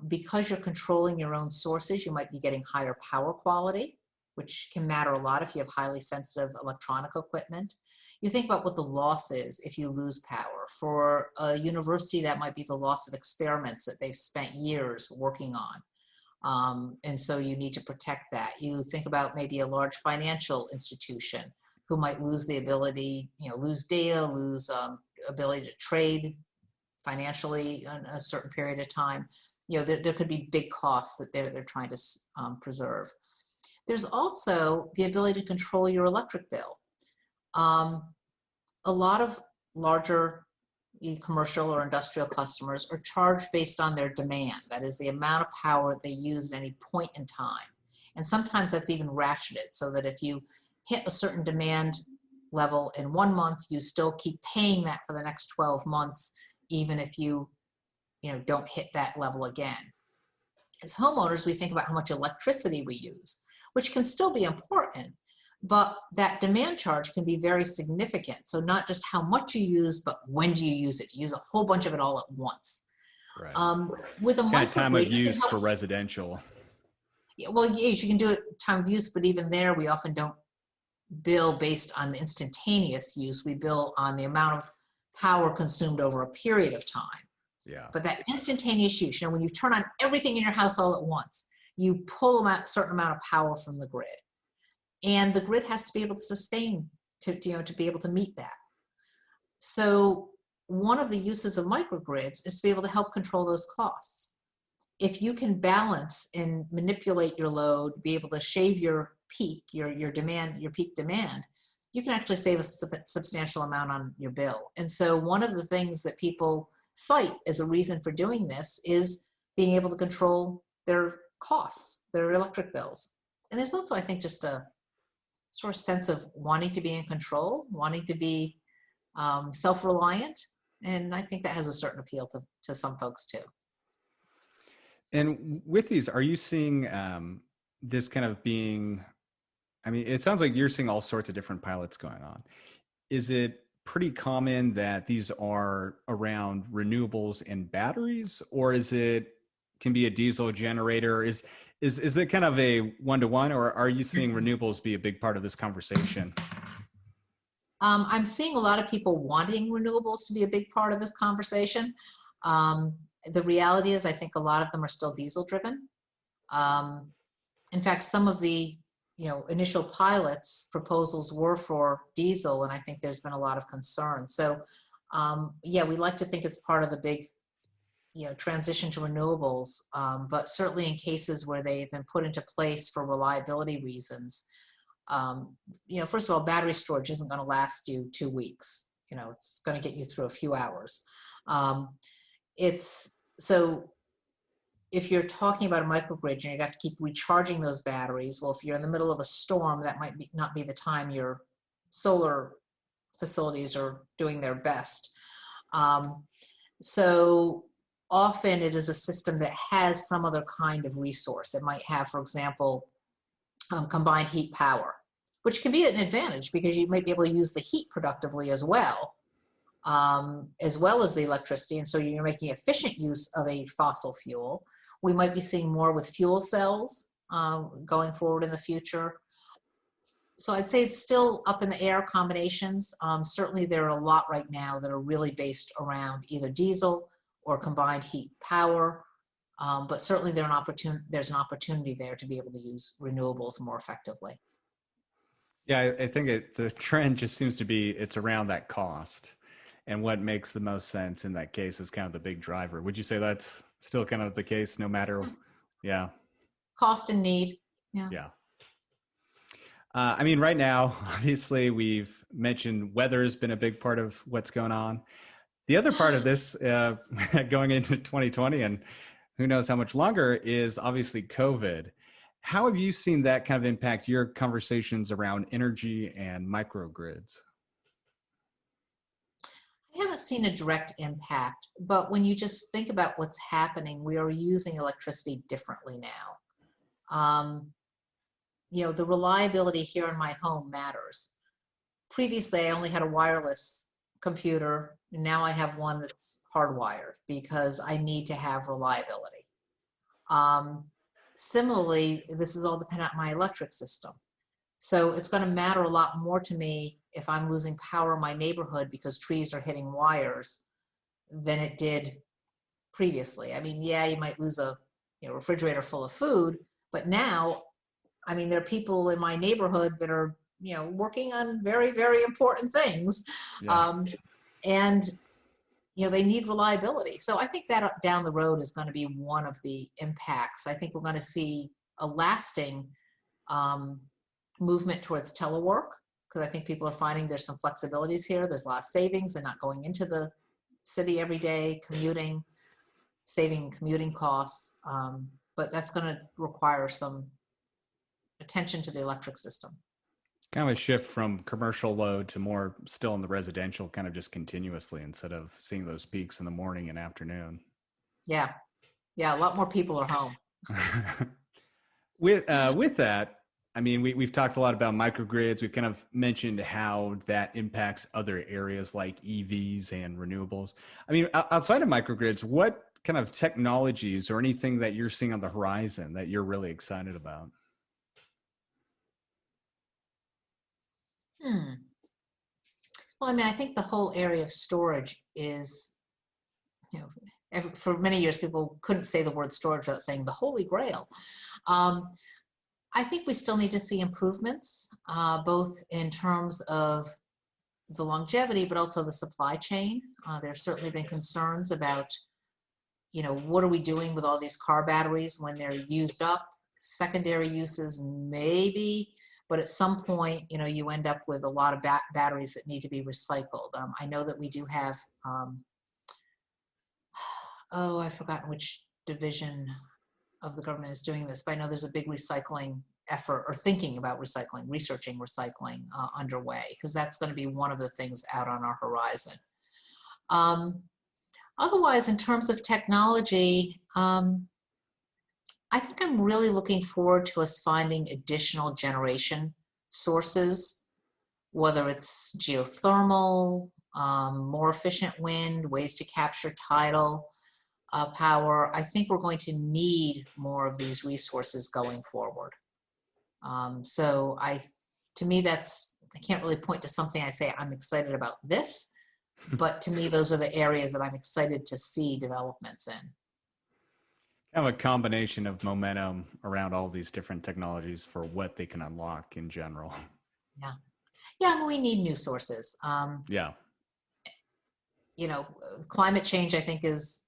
Because you're controlling your own sources, you might be getting higher power quality, which can matter a lot if you have highly sensitive electronic equipment. You think about what the loss is if you lose power. For a university, that might be the loss of experiments that they've spent years working on. And so you need to protect that. You think about maybe a large financial institution who might lose the ability, lose data, lose ability to trade financially in a certain period of time. There could be big costs that they're trying to preserve. There's also the ability to control your electric bill. A lot of larger commercial or industrial customers are charged based on their demand. That is the amount of power they use at any point in time. And sometimes that's even ratcheted, so that if you hit a certain demand level in 1 month, you still keep paying that for the next 12 months, even if you don't hit that level again. As homeowners, we think about how much electricity we use, which can still be important, but that demand charge can be very significant. So not just how much you use, but when do you use it? You use a whole bunch of it all at once. Right. With a kind of time of microgrid, use for residential. Well, yes, you can do it time of use, but even there, we often don't bill based on the instantaneous use. We bill on the amount of power consumed over a period of time. Yeah. But that instantaneous use, when you turn on everything in your house all at once, you pull a certain amount of power from the grid. And the grid has to be able to sustain to be able to meet that. So one of the uses of microgrids is to be able to help control those costs. If you can balance and manipulate your load, be able to shave your peak, your demand, your peak demand, you can actually save a substantial amount on your bill. And so one of the things that people cite as a reason for doing this is being able to control their costs, their electric bills. And there's also, I think, just a sort of sense of wanting to be in control, wanting to be self-reliant. And I think that has a certain appeal to some folks too. And with these, are you seeing this kind of being, I mean, it sounds like you're seeing all sorts of different pilots going on. Is it pretty common that these are around renewables and batteries, or is it can be a diesel generator? Is it kind of a one-to-one, or are you seeing renewables be a big part of this conversation? I'm seeing a lot of people wanting renewables to be a big part of this conversation. The reality is, I think a lot of them are still diesel driven. In fact, some of the initial pilots proposals were for diesel, and I think there's been a lot of concern. So yeah, we like to think it's part of the big transition to renewables, but certainly in cases where they've been put into place for reliability reasons, first of all, battery storage isn't going to last you 2 weeks. It's going to get you through a few hours. So if you're talking about a microgrid and you got to keep recharging those batteries, well, if you're in the middle of a storm, that might not be the time your solar facilities are doing their best. So often it is a system that has some other kind of resource. It might have, for example, combined heat power, which can be an advantage because you might be able to use the heat productively as well as the electricity. And so you're making efficient use of a fossil fuel. We might be seeing more with fuel cells going forward in the future. So I'd say it's still up in the air combinations. Certainly there are a lot right now that are really based around either diesel or combined heat power. But certainly there's an opportunity there to be able to use renewables more effectively. Yeah, I think the trend just seems to be it's around that cost, and what makes the most sense in that case is kind of the big driver. Would you say that's still kind of the case no matter? Yeah. Cost and need. Yeah. Yeah. I mean, right now, obviously, we've mentioned weather has been a big part of what's going on. The other part of this going into 2020 and who knows how much longer is obviously COVID. How have you seen that kind of impact your conversations around energy and microgrids? I haven't seen a direct impact, but when you just think about what's happening, we are using electricity differently now. The reliability here in my home matters. Previously, I only had a wireless computer, and now I have one that's hardwired because I need to have reliability. Similarly, this is all dependent on my electric system. So it's going to matter a lot more to me if I'm losing power in my neighborhood because trees are hitting wires than it did previously. I mean, yeah, you might lose a refrigerator full of food, but now, I mean, there are people in my neighborhood that are, working on very, very important things. Yeah. And they need reliability. So I think that down the road is going to be one of the impacts. I think we're going to see a lasting movement towards telework, because I think people are finding there's some flexibilities here. There's a lot of savings and not going into the city every day, commuting, saving commuting costs. But that's going to require some attention to the electric system. Kind of a shift from commercial load to more still in the residential, kind of just continuously instead of seeing those peaks in the morning and afternoon. Yeah. Yeah. A lot more people are home. With that, I mean, we've talked a lot about microgrids. We've kind of mentioned how that impacts other areas like EVs and renewables. I mean, outside of microgrids, what kind of technologies or anything that you're seeing on the horizon that you're really excited about? Well, I mean, I think the whole area of storage is, for many years, people couldn't say the word storage without saying the Holy Grail. I think we still need to see improvements, both in terms of the longevity, but also the supply chain. There's certainly been concerns about, what are we doing with all these car batteries when they're used up? Secondary uses maybe, but at some point, you know, you end up with a lot of batteries that need to be recycled. I know that we do have, oh, I've forgotten which division of the government is doing this, but I know there's a big recycling effort, or thinking about recycling, researching recycling underway, because that's going to be one of the things out on our horizon. Otherwise, in terms of technology, I think I'm really looking forward to us finding additional generation sources, whether it's geothermal, more efficient wind, ways to capture tidal power. I think we're going to need more of these resources going forward. So to me, I can't really point to something I say I'm excited about this, but to me, those are the areas that I'm excited to see developments in. Kind of a combination of momentum around all these different technologies for what they can unlock in general. Yeah. Yeah, I mean, we need new sources. Yeah. You know, climate change, I think, is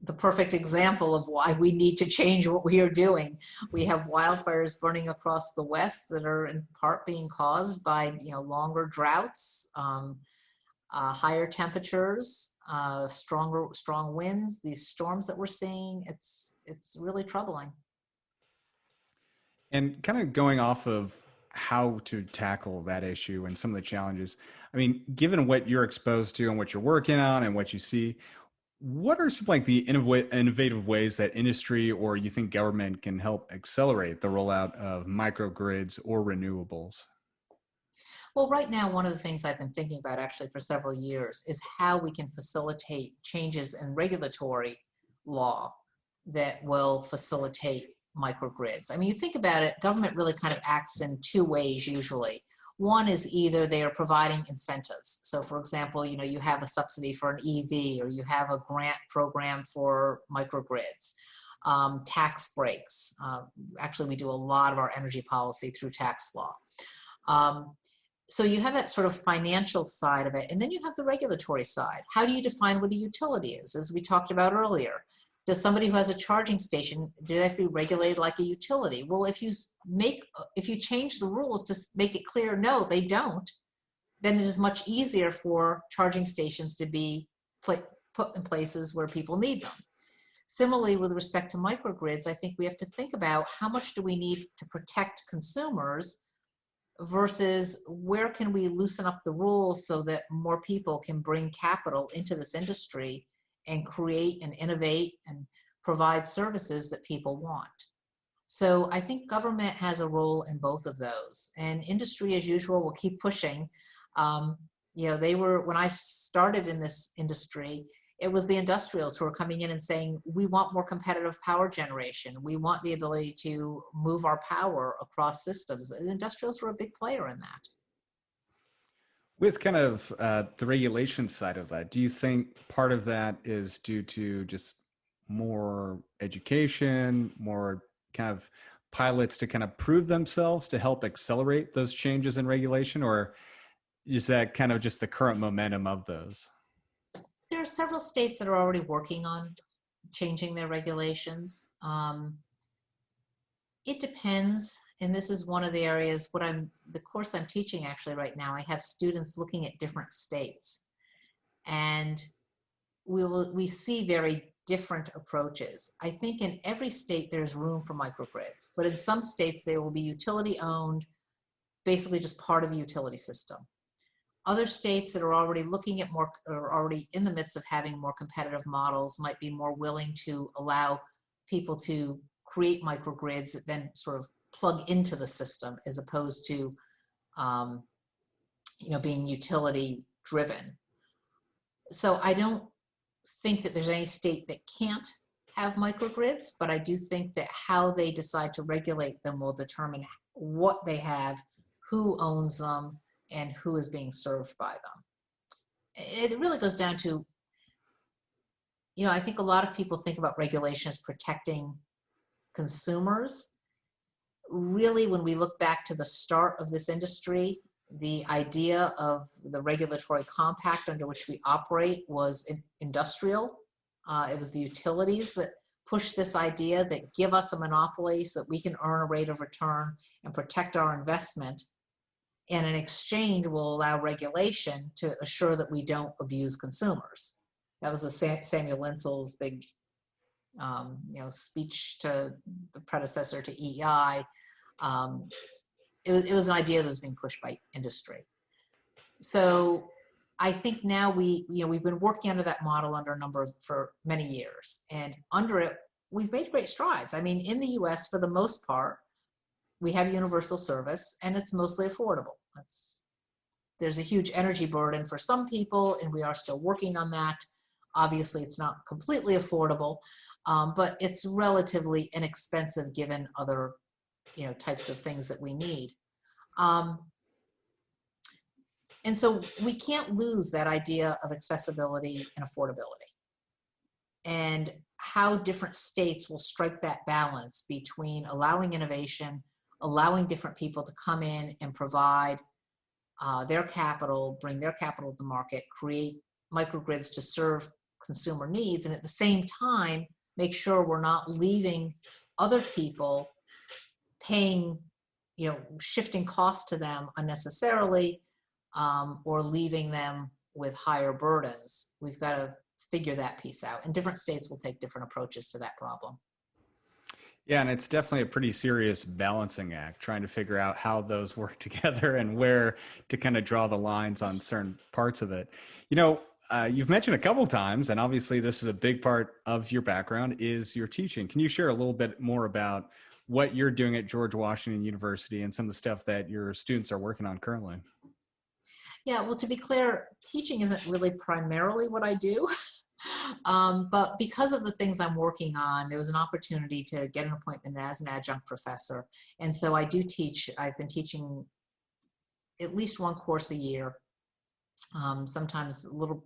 the perfect example of why we need to change what we are doing. We have wildfires burning across the West that are in part being caused by, you know, longer droughts, higher temperatures, strong winds, these storms that we're seeing. It's really troubling. And kind of going off of how to tackle that issue and some of the challenges, I mean, given what you're exposed to and what you're working on and what you see, what are some like the innovative ways that industry or you think government can help accelerate the rollout of microgrids or renewables? Well, right now, one of the things I've been thinking about actually for several years is how we can facilitate changes in regulatory law that will facilitate microgrids. I mean, you think about it, government really kind of acts in two ways usually. One is either they are providing incentives. So for example, you know, you have a subsidy for an EV, or you have a grant program for microgrids, tax breaks. Actually, we do a lot of our energy policy through tax law. So you have that sort of financial side of it, and then you have the regulatory side. How do you define what a utility is? As we talked about earlier, does somebody who has a charging station, do they have to be regulated like a utility? Well, if you change the rules to make it clear, no, they don't, then it is much easier for charging stations to be put in places where people need them. Similarly, with respect to microgrids, I think we have to think about how much do we need to protect consumers versus where can we loosen up the rules so that more people can bring capital into this industry and create and innovate and provide services that people want. So I think government has a role in both of those, and industry as usual will keep pushing. You know, when I started in this industry, it was the industrials who were coming in and saying, we want more competitive power generation. We want the ability to move our power across systems. The industrials were a big player in that. With kind of the regulation side of that, do you think part of that is due to just more education, more kind of pilots to kind of prove themselves to help accelerate those changes in regulation, or is that kind of just the current momentum of those? There are several states that are already working on changing their regulations. It depends. And this is one of the areas, the course I'm teaching actually right now, I have students looking at different states. And we see very different approaches. I think in every state there's room for microgrids, but in some states they will be utility owned, basically just part of the utility system. Other states that are already looking at are already in the midst of having more competitive models might be more willing to allow people to create microgrids that then sort of plug into the system as opposed to being utility driven. So I don't think that there's any state that can't have microgrids, but I do think that how they decide to regulate them will determine what they have, who owns them, and who is being served by them. It really goes down to, I think a lot of people think about regulation as protecting consumers. Really, when we look back to the start of this industry, the idea of the regulatory compact under which we operate was industrial. It was the utilities that push this idea that give us a monopoly so that we can earn a rate of return and protect our investment. And in exchange, we'll allow regulation to assure that we don't abuse consumers. That was Samuel Insull's big speech to the predecessor to EEI. It was an idea that was being pushed by industry. So I think now we've been working under that model for many years, and under it, we've made great strides. I mean, in the US, for the most part, we have universal service, and it's mostly affordable. There's a huge energy burden for some people, and we are still working on that. Obviously, it's not completely affordable, but it's relatively inexpensive given other, types of things that we need. And so we can't lose that idea of accessibility and affordability, and how different states will strike that balance between allowing innovation, allowing different people to come in and provide their capital, bring their capital to the market, create microgrids to serve consumer needs, and at the same time, make sure we're not leaving other people paying, shifting costs to them unnecessarily, or leaving them with higher burdens. We've got to figure that piece out, and different states will take different approaches to that problem. Yeah, and it's definitely a pretty serious balancing act, trying to figure out how those work together and where to kind of draw the lines on certain parts of it. You've mentioned a couple of times, and obviously this is a big part of your background, is your teaching. Can you share a little bit more about what you're doing at George Washington University and some of the stuff that your students are working on currently? Yeah, well, to be clear, teaching isn't really primarily what I do. But because of the things I'm working on, there was an opportunity to get an appointment as an adjunct professor. And so I do teach. I've been teaching at least one course a year, sometimes little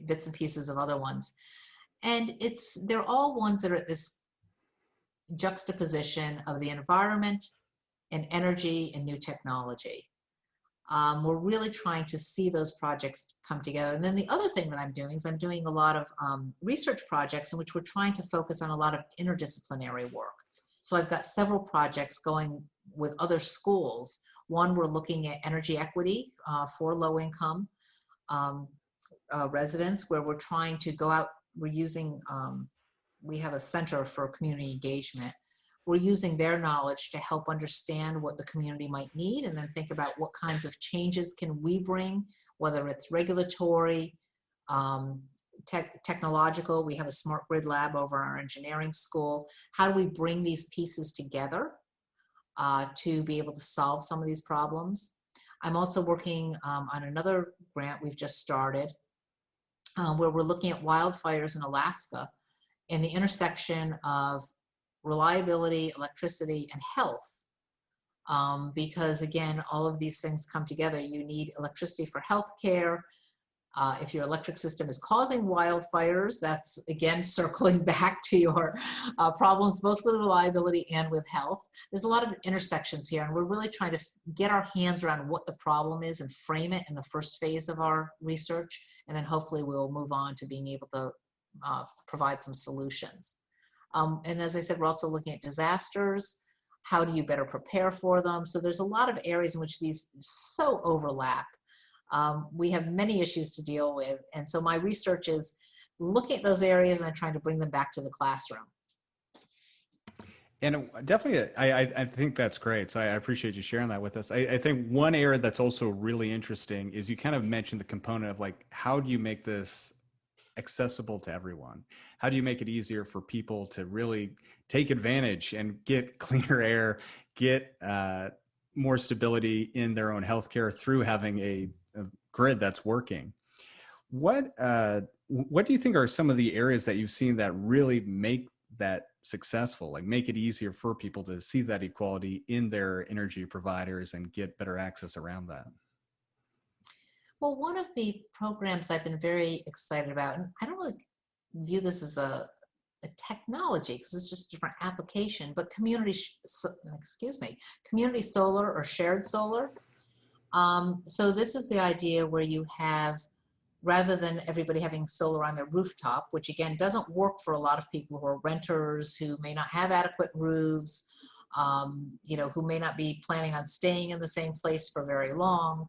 bits and pieces of other ones. And they're all ones that are at this juxtaposition of the environment and energy and new technology. We're really trying to see those projects come together. And then the other thing that I'm doing is I'm doing a lot of research projects in which we're trying to focus on a lot of interdisciplinary work. So I've got several projects going with other schools. One, we're looking at energy equity for low-income residents, where we're trying to go out. We have a center for community engagement. We're using their knowledge to help understand what the community might need, and then think about what kinds of changes can we bring, whether it's regulatory, technological. We have a smart grid lab over our engineering school. How do we bring these pieces together to be able to solve some of these problems? I'm also working on another grant we've just started where we're looking at wildfires in Alaska and the intersection of reliability, electricity, and health. Because again, all of these things come together. You need electricity for healthcare. If your electric system is causing wildfires, that's again circling back to your problems both with reliability and with health. There's a lot of intersections here, and we're really trying to get our hands around what the problem is and frame it in the first phase of our research, and then hopefully we'll move on to being able to provide some solutions. And as I said, we're also looking at disasters. How do you better prepare for them? So there's a lot of areas in which these so overlap. We have many issues to deal with. And so my research is looking at those areas and trying to bring them back to the classroom. And definitely, I think that's great. So I appreciate you sharing that with us. I think one area that's also really interesting is you kind of mentioned the component of like, how do you make this accessible to everyone? How do you make it easier for people to really take advantage and get cleaner air, get more stability in their own healthcare through having a grid that's working? What do you think are some of the areas that you've seen that really make that successful, like make it easier for people to see that equality in their energy providers and get better access around that? Well, one of the programs I've been very excited about, and I don't really view this as a technology because it's just a different application, but community solar or shared solar. So this is the idea where you have rather than everybody having solar on their rooftop, which again doesn't work for a lot of people who are renters, who may not have adequate roofs, who may not be planning on staying in the same place for very long.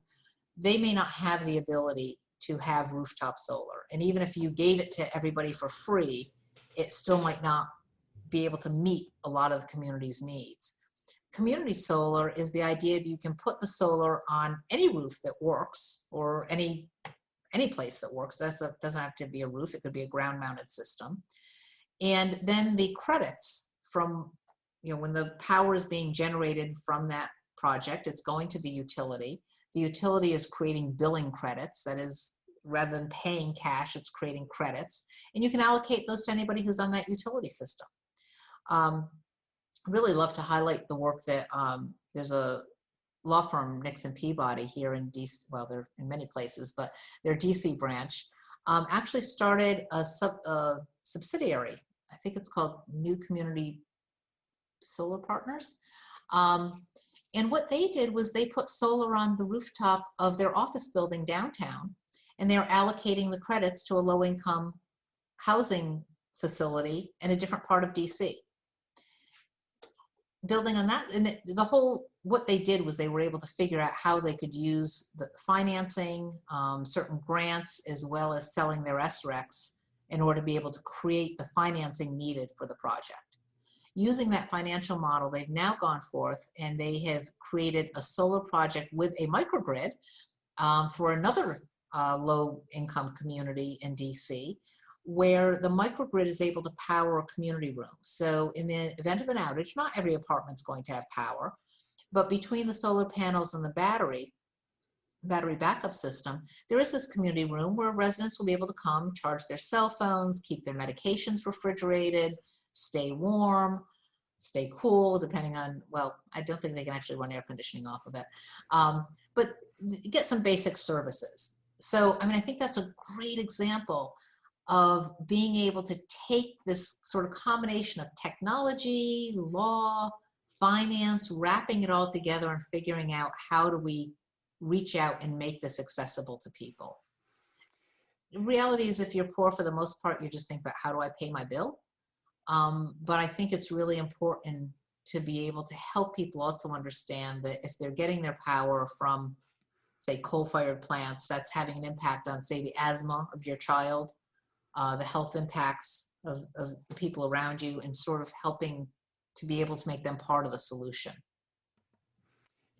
They may not have the ability to have rooftop solar. And even if you gave it to everybody for free, it still might not be able to meet a lot of the community's needs. Community solar is the idea that you can put the solar on any roof that works, or any place that works. Doesn't have to be a roof. It could be a ground mounted system. And then the credits from, when the power is being generated from that project, it's going to the utility. The utility is creating billing credits. That is, rather than paying cash, it's creating credits. And you can allocate those to anybody who's on that utility system. Really love to highlight the work that there's a law firm, Nixon Peabody, here in DC. Well, they're in many places, but their DC branch actually started a subsidiary. I think it's called New Community Solar Partners. And what they did was they put solar on the rooftop of their office building downtown, and they're allocating the credits to a low-income housing facility in a different part of DC. Building on that, and what they did was they were able to figure out how they could use the financing, certain grants, as well as selling their SRECs in order to be able to create the financing needed for the project. Using that financial model, they've now gone forth and they have created a solar project with a microgrid for another low-income community in DC, where the microgrid is able to power a community room. So in the event of an outage, not every apartment's going to have power, but between the solar panels and the battery backup system, there is this community room where residents will be able to come, charge their cell phones, keep their medications refrigerated, stay warm, stay cool, depending on, well, I don't think they can actually run air conditioning off of it, but get some basic services. So, I think that's a great example of being able to take this sort of combination of technology, law, finance, wrapping it all together and figuring out how do we reach out and make this accessible to people. The reality is, if you're poor, for the most part, you just think about, how do I pay my bill? But I think it's really important to be able to help people also understand that if they're getting their power from, say, coal-fired plants, that's having an impact on, say, the asthma of your child, the health impacts of the people around you, and sort of helping to be able to make them part of the solution.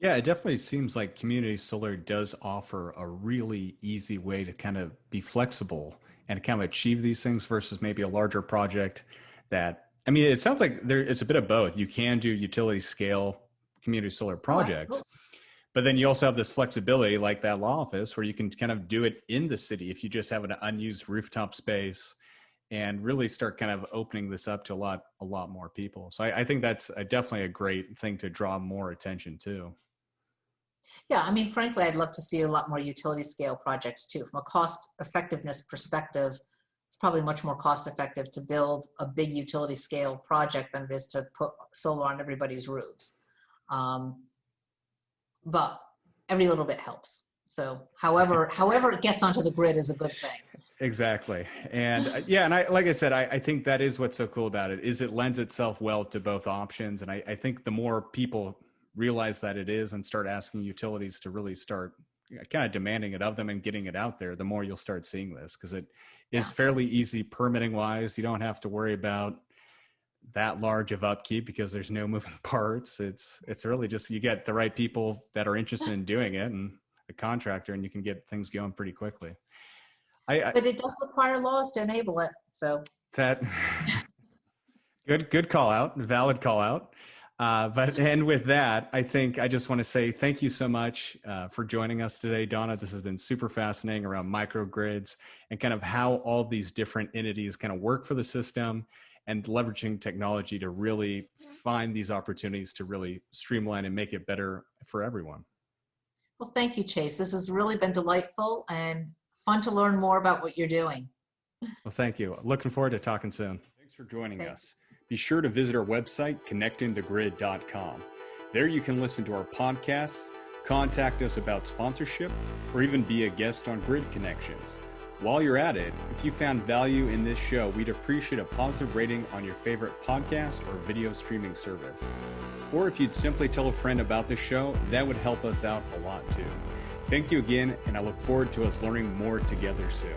Yeah, it definitely seems like community solar does offer a really easy way to kind of be flexible and kind of achieve these things versus maybe a larger project that, it sounds like it's a bit of both. You can do utility scale community solar projects, but then you also have this flexibility like that law office where you can kind of do it in the city if you just have an unused rooftop space, and really start kind of opening this up to a lot more people. So I think that's definitely a great thing to draw more attention to. Yeah, frankly, I'd love to see a lot more utility scale projects too. From a cost effectiveness perspective, it's probably much more cost effective to build a big utility scale project than it is to put solar on everybody's roofs. But every little bit helps. So however it gets onto the grid is a good thing. Exactly. And yeah, and like I said, I think that is what's so cool about it, is it lends itself well to both options. And I think the more people realize that it is and start asking utilities to really start kind of demanding it of them and getting it out there, the more you'll start seeing this, because it is fairly easy permitting wise. You don't have to worry about that large of upkeep because there's no moving parts. It's really just, you get the right people that are interested in doing it and a contractor, and you can get things going pretty quickly. But it does require laws to enable it. So that good call out, valid call out. And with that, I think I just want to say thank you so much for joining us today, Donna. This has been super fascinating around microgrids and kind of how all these different entities kind of work for the system, and leveraging technology to really find these opportunities to really streamline and make it better for everyone. Well, thank you, Chase. This has really been delightful and fun to learn more about what you're doing. Well, thank you. Looking forward to talking soon. Thanks for joining us. Be sure to visit our website, connectingthegrid.com. There you can listen to our podcasts, contact us about sponsorship, or even be a guest on Grid Connections. While you're at it, if you found value in this show, we'd appreciate a positive rating on your favorite podcast or video streaming service. Or if you'd simply tell a friend about this show, that would help us out a lot too. Thank you again, and I look forward to us learning more together soon.